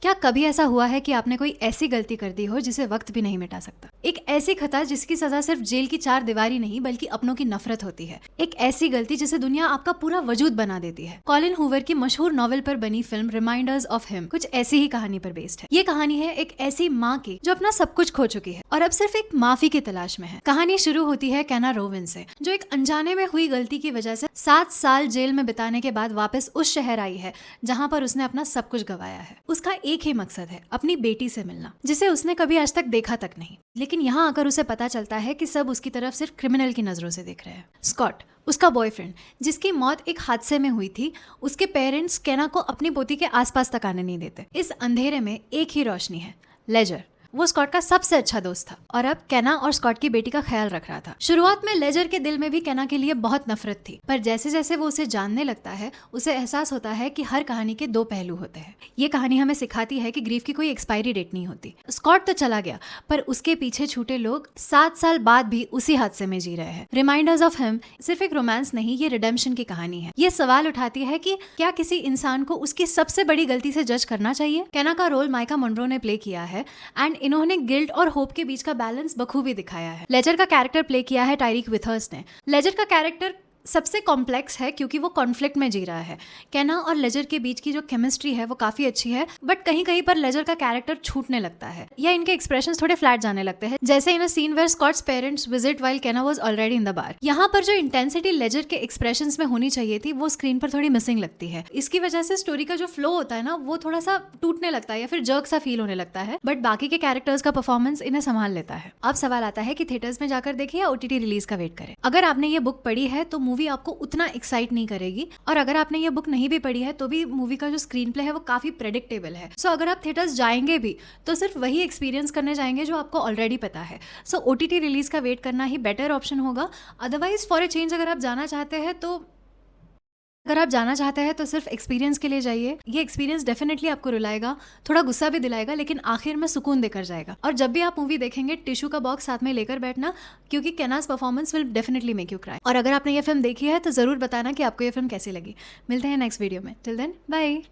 क्या कभी ऐसा हुआ है कि आपने कोई ऐसी गलती कर दी हो जिसे वक्त भी नहीं मिटा सकता? एक ऐसी खता जिसकी सजा सिर्फ जेल की 4 दीवारी नहीं बल्कि अपनों की नफरत होती है। एक ऐसी गलती जिसे दुनिया आपका पूरा वजूद बना देती है। कॉलिन हूवर की मशहूर नॉवेल पर बनी फिल्म रिमाइंडर्स ऑफ हिम कुछ ऐसी ही कहानी पर बेस्ड है। ये कहानी है एक ऐसी माँ की जो अपना सब कुछ खो चुकी है और अब सिर्फ एक माफी की तलाश में है। कहानी शुरू होती है केना रोविन से, जो एक अनजाने में हुई गलती की वजह से 7 साल जेल में बिताने के बाद वापस उस शहर आई है जहाँ पर उसने अपना सब कुछ गंवाया है। उसका एक ही मकसद है, अपनी बेटी से मिलना, जिसे उसने कभी आज तक देखा तक नहीं। लेकिन यहाँ आकर उसे पता चलता है कि सब उसकी तरफ सिर्फ क्रिमिनल की नजरों से देख रहे हैं। स्कॉट, उसका बॉयफ्रेंड, जिसकी मौत एक हादसे में हुई थी, उसके पेरेंट्स केना को अपनी पोती के आसपास तक आने नहीं देते। इस अंधेरे में एक ही रोशनी है, लेजर। वो स्कॉट का सबसे अच्छा दोस्त था और अब केना और स्कॉट की बेटी का ख्याल रख रहा था। शुरुआत में लेजर के दिल में भी केना के लिए बहुत नफरत थी, पर जैसे जैसे वो उसे जानने लगता है उसे एहसास होता है कि हर कहानी के 2 पहलू होते हैं। ये कहानी हमें सिखाती है कि ग्रीफ की कोई एक्सपायरी डेट नहीं होती। स्कॉट तो चला गया, पर उसके पीछे छूटे लोग 7 साल बाद भी उसी हादसे में जी रहे हैं। रिमाइंडर्स ऑफ हिम सिर्फ एक रोमांस नहीं, ये रिडेम्पशन की कहानी है। ये सवाल उठाती है कि क्या किसी इंसान को उसकी सबसे बड़ी गलती से जज करना चाहिए? केना का रोल माइका मोनरो ने प्ले किया है एंड इन्होंने गिल्ट और होप के बीच का बैलेंस बखूबी दिखाया है। लेजर का कैरेक्टर प्ले किया है टायरिक विथर्स ने। लेजर का कैरेक्टर सबसे कॉम्प्लेक्स है क्योंकि वो कॉन्फ्लिक्ट में जी रहा है। केना और लेजर के बीच की जो केमिस्ट्री है वो काफी अच्छी है, बट कहीं कहीं पर लेजर का कैरेक्टर छूटने लगता है या इनके एक्सप्रेशंस थोड़े फ्लैट जाने लगते हैं, जैसे in a scene where Scott's parents visit while Kenna was already in the bar. यहाँ पर जो इंटेंसिटी लेजर के एक्सप्रेशंस में होनी चाहिए थी वो स्क्रीन पर थोड़ी मिसिंग लगती है। इसकी वजह से स्टोरी का जो फ्लो होता है ना वो थोड़ा सा टूटने लगता है या फिर जर्क सा फील होने लगता है, बट बाकी के कैरेक्टर्स का परफॉर्मेंस इन्हें संभाल लेता है। अब सवाल आता है कि थिएटर्स में जाकर देखें या OTT रिलीज का वेट करें। अगर आपने ये बुक पढ़ी है तो मूवी आपको उतना एक्साइट नहीं करेगी, और अगर आपने ये बुक नहीं भी पढ़ी है तो भी मूवी का जो स्क्रीन प्ले है वो काफी प्रेडिक्टेबल है। सो अगर आप थिएटर्स जाएंगे भी तो सिर्फ वही एक्सपीरियंस करने जाएंगे जो आपको ऑलरेडी पता है। सो OTT रिलीज का वेट करना ही बेटर ऑप्शन होगा। अदरवाइज फॉर ए चेंज अगर आप जाना चाहते हैं तो सिर्फ एक्सपीरियंस के लिए जाइए। ये एक्सपीरियंस डेफिनेटली आपको रुलाएगा, थोड़ा गुस्सा भी दिलाएगा, लेकिन आखिर में सुकून देकर जाएगा। और जब भी आप मूवी देखेंगे टिश्यू का बॉक्स साथ में लेकर बैठना, क्योंकि Kenna's performance will definitely make you cry. और अगर आपने ये फिल्म देखी है तो जरूर बताना कि आपको ये फिल्म कैसी लगी। मिलते हैं नेक्स्ट वीडियो में। Till then bye.